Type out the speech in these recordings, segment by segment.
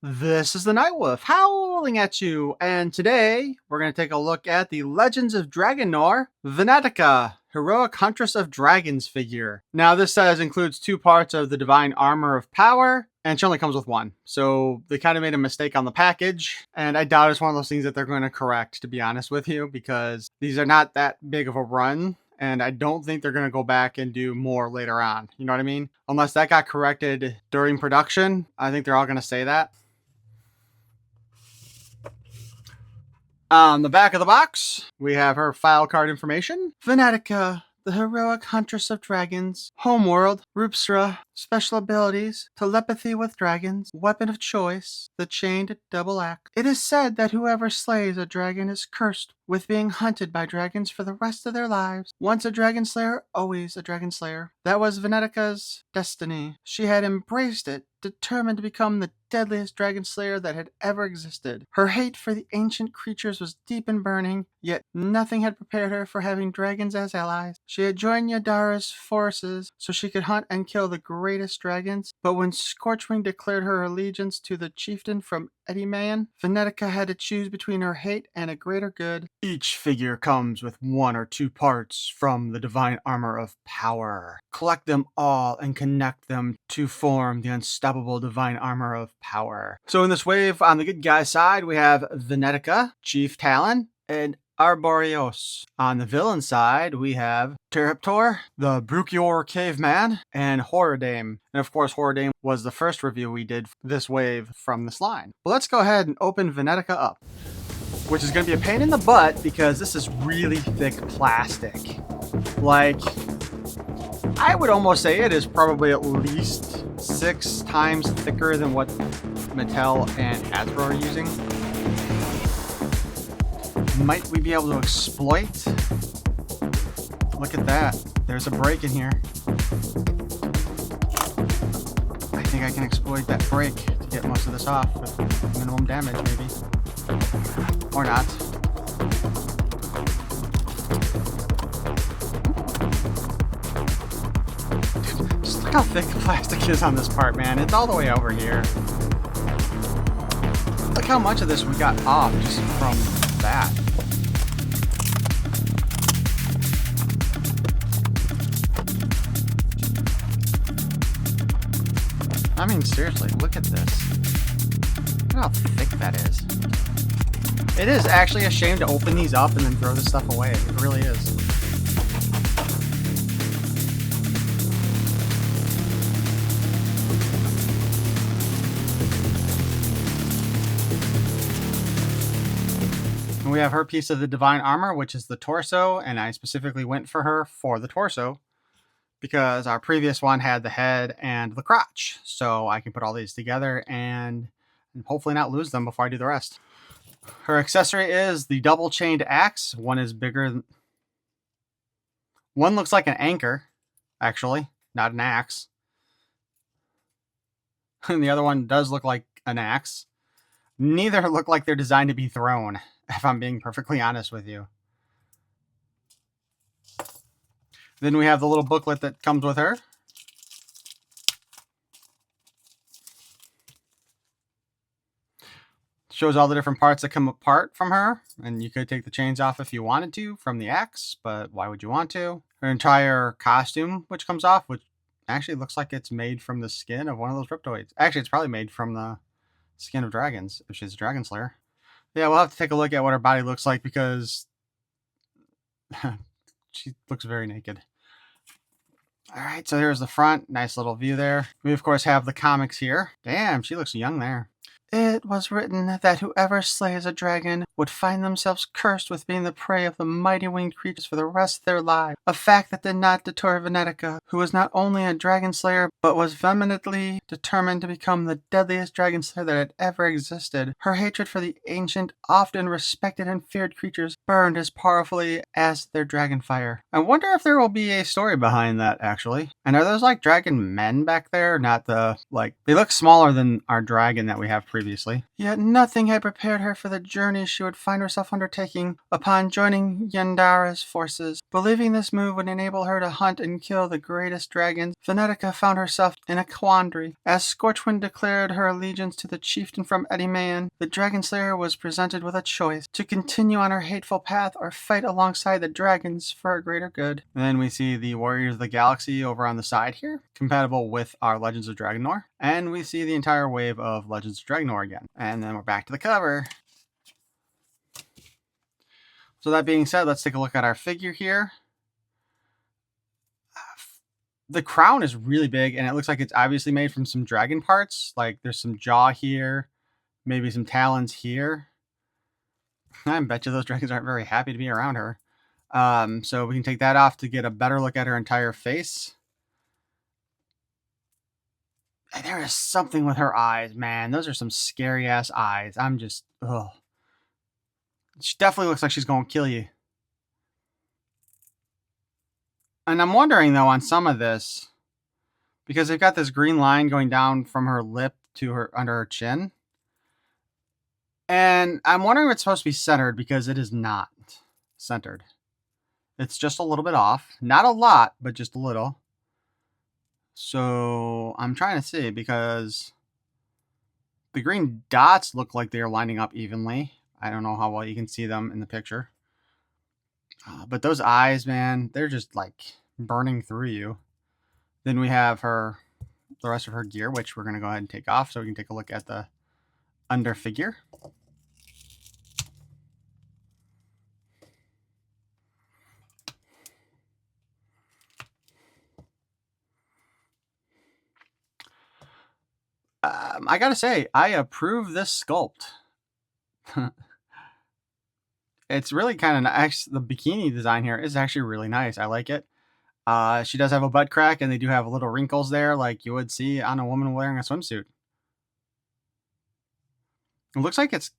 This is the Night Wolf howling at you, and today we're going to take a look at the Legends of Dragonore Venatica Heroic Huntress of Dragons figure. Now this size includes two parts of the Divine Armor of Power, and she only comes with one. So they kind of made a mistake on the package, and I doubt it's one of those things that they're going to correct, to be honest with you, because these are not that big of a run. And I don't think they're going to go back and do more later on. You know what I mean? Unless that got corrected during production, I think they're all going to say that. On the back of the box, we have her file card information. Venatica, the Heroic Huntress of Dragons. Homeworld, Rupsra, special abilities, telepathy with dragons, weapon of choice, the chained double axe. It is said that whoever slays a dragon is cursed with being hunted by dragons for the rest of their lives. Once a dragon slayer, always a dragon slayer. That was Venatica's destiny. She had embraced it, determined to become the deadliest dragon slayer that had ever existed. Her hate for the ancient creatures was deep and burning, yet nothing had prepared her for having dragons as allies. She had joined Yadara's forces so she could hunt and kill the greatest dragons, but when Scorchwing declared her allegiance to the chieftain from Edimayan, Venatica had to choose between her hate and a greater good. Each figure comes with one or two parts from the Divine Armor of Power. Collect them all and connect them to form the unstoppable Divine Armor of Power. So in this wave, on the good guy side, we have Venatica, Chief Talon, and Arboreos. On the villain side, we have Terraptor, the Bruchior Caveman, and Horridame. And of course, Horridame was the first review we did this wave from this line. But let's go ahead and open Venatica up, which is going to be a pain in the butt because this is really thick plastic. Like, I would almost say it is probably at least 6 times thicker than what Mattel and Hasbro are using. Might we be able to exploit? Look at that. There's a break in here. I think I can exploit that break to get most of this off with minimum damage, maybe. Or not. Just look how thick the plastic is on this part, man. It's all the way over here. Look how much of this we got off just from that. I mean, seriously, look at this. Look how thick that is. It is actually a shame to open these up and then throw this stuff away. It really is. And we have her piece of the Divine Armor, which is the torso, and I specifically went for her for the torso because our previous one had the head and the crotch. So I can put all these together and hopefully not lose them before I do the rest. Her accessory is the double chained axe. One is bigger. One looks like an anchor, actually, not an axe. And the other one does look like an axe. Neither look like they're designed to be thrown, if I'm being perfectly honest with you. Then we have the little booklet that comes with her. Shows all the different parts that come apart from her, and you could take the chains off if you wanted to from the axe, but why would you want to? Her entire costume, which comes off, which actually looks like it's made from the skin of one of those Riptoids. Actually, it's probably made from the skin of dragons, if she's a dragon slayer. Yeah, we'll have to take a look at what her body looks like because she looks very naked. All right, so here's the front. Nice little view there. We, of course, have the comics here. Damn, she looks young there. It was written that whoever slays a dragon would find themselves cursed with being the prey of the mighty winged creatures for the rest of their lives. A fact that did not deter Venatica, who was not only a dragon slayer, but was vehemently determined to become the deadliest dragon slayer that had ever existed. Her hatred for the ancient, often respected and feared creatures burned as powerfully as their dragon fire. I wonder if there will be a story behind that, actually. And are those like dragon men back there? Not the, like, they look smaller than our dragon that we have previously. Yet nothing had prepared her for the journey she would find herself undertaking upon joining Yandara's forces. Believing this move would enable her to hunt and kill the greatest dragons, Venatica found herself in a quandary. As Scorchwind declared her allegiance to the chieftain from Ediman, the Dragon Slayer was presented with a choice: to continue on her hateful path or fight alongside the dragons for a greater good. And then we see the Warriors of the Galaxy over on the side here, compatible with our Legends of Dragonore. And we see the entire wave of Legends of Dragonore again. And then we're back to the cover. So that being said, let's take a look at our figure here. The crown is really big, and it looks like it's obviously made from some dragon parts. Like there's some jaw here, maybe some talons here. I bet you those dragons aren't very happy to be around her. So we can take that off to get a better look at her entire face. And there is something with her eyes, man. Those are some scary ass eyes. I'm just, ugh. She definitely looks like she's going to kill you. And I'm wondering, though, on some of this, because they've got this green line going down from her lip to her under her chin. And I'm wondering if it's supposed to be centered, because it is not centered. It's just a little bit off. Not a lot, but just a little. So I'm trying to see, because the green dots look like they are lining up evenly. I don't know how well you can see them in the picture. But those eyes, man, they're just like burning through you. Then we have the rest of her gear, which we're going to go ahead and take off so we can take a look at the under figure. I gotta say, I approve this sculpt. It's really kind of nice. The bikini design here is actually really nice. I like it. She does have a butt crack, and they do have little wrinkles there like you would see on a woman wearing a swimsuit. It looks like it's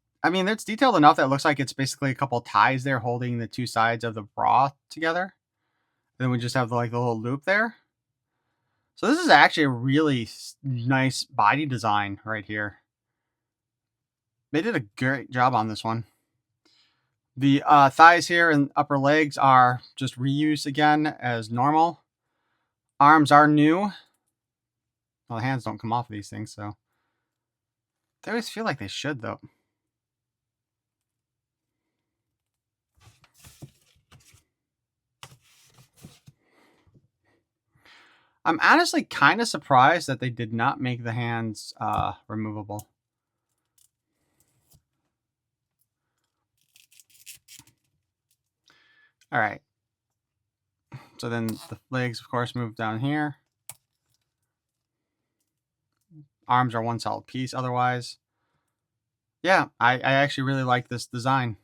detailed enough that it looks like it's basically a couple ties there holding the two sides of the bra together. Then we just have the little loop there. So this is actually a really nice body design right here. They did a great job on this one. The thighs here and upper legs are just reused again as normal. Arms are new. Well, the hands don't come off of these things, so. They always feel like they should, though. I'm honestly kind of surprised that they did not make the hands removable. All right. So then the legs, of course, move down here. Arms are one solid piece otherwise. Yeah, I actually really like this design.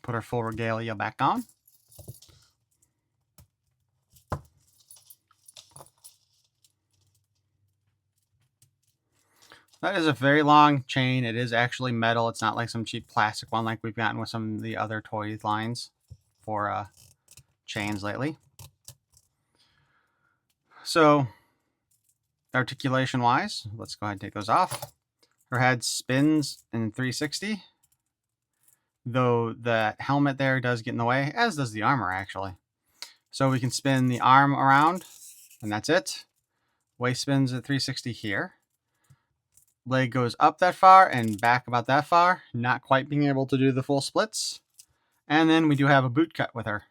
Put our full regalia back on. That is a very long chain. It is actually metal. It's not like some cheap plastic one like we've gotten with some of the other toy lines for chains lately. So, articulation-wise, let's go ahead and take those off. Her head spins in 360, though the helmet there does get in the way, as does the armor, actually. So we can spin the arm around, and that's it. Waist spins at 360 here. Leg goes up that far and back about that far, not quite being able to do the full splits. And then we do have a boot cut with her.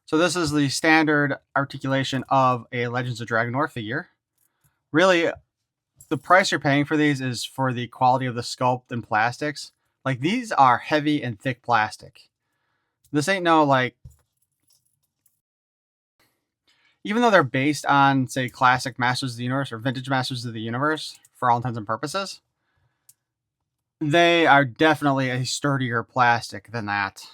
So this is the standard articulation of a Legends of Dragonore figure. Really, the price you're paying for these is for the quality of the sculpt and plastics. Like, these are heavy and thick plastic. This ain't no, even though they're based on, say, classic Masters of the Universe or vintage Masters of the Universe, for all intents and purposes, they are definitely a sturdier plastic than that.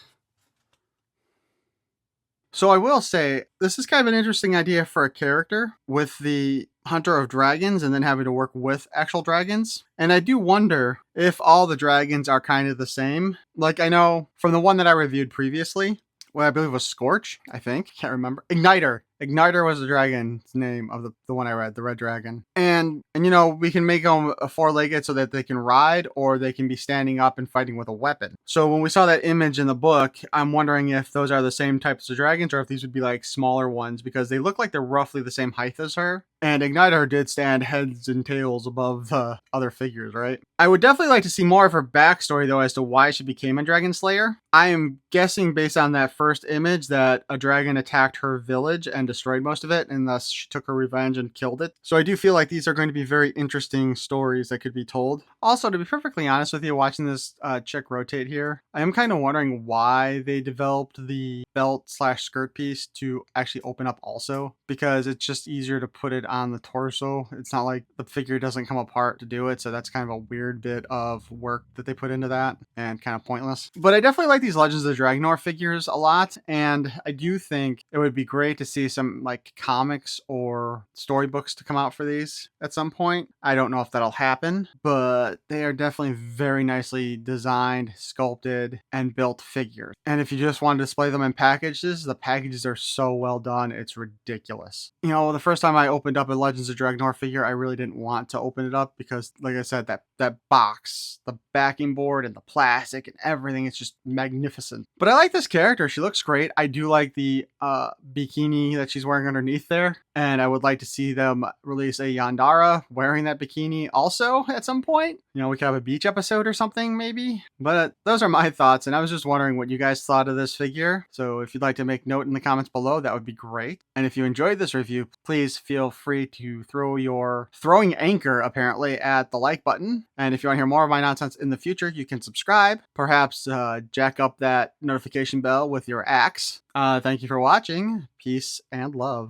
So I will say, this is kind of an interesting idea for a character with the Hunter of Dragons and then having to work with actual dragons. And I do wonder if all the dragons are kind of the same. Like, I know from the one that I reviewed previously, what I believe was Scorch, I think. Can't remember. Igniter. Igniter was the dragon's name of the one I read, the red dragon. And you know, we can make them a four-legged so that they can ride or they can be standing up and fighting with a weapon. So when we saw that image in the book, I'm wondering if those are the same types of dragons or if these would be like smaller ones because they look like they're roughly the same height as her. And Igniter did stand heads and tails above the other figures, right? I would definitely like to see more of her backstory, though, as to why she became a dragon slayer. I am guessing, based on that first image, that a dragon attacked her village and destroyed most of it, and thus she took her revenge and killed it. So I do feel like these are going to be very interesting stories that could be told. Also, to be perfectly honest with you, watching this chick rotate here, I am kind of wondering why they developed the belt/skirt piece to actually open up also, because it's just easier to put it on the torso. It's not like the figure doesn't come apart to do it, so that's kind of a weird bit of work that they put into that and kind of pointless. But I definitely like these Legends of Dragonore figures a lot, and I do think it would be great to see some like comics or storybooks to come out for these at some point. I don't know if that'll happen, but they are definitely very nicely designed, sculpted, and built figures. And if you just want to display them in packages, the packages are so well done, it's ridiculous. You know, the first time I opened up a Legends of Dragonore figure, I really didn't want to open it up because, like I said, that box, the backing board and the plastic and everything, it's just magnificent. But I like this character. She looks great. I do like the bikini that she's wearing underneath there. And I would like to see them release a Yandara wearing that bikini also at some point. You know, we could have a beach episode or something maybe. But those are my thoughts. And I was just wondering what you guys thought of this figure. So if you'd like to make note in the comments below, that would be great. And if you enjoyed this review, please feel free to throw your throwing anchor apparently at the like button. And if you want to hear more of my nonsense in the future, you can subscribe. Perhaps jack up that notification bell with your axe. Thank you for watching. Peace and love.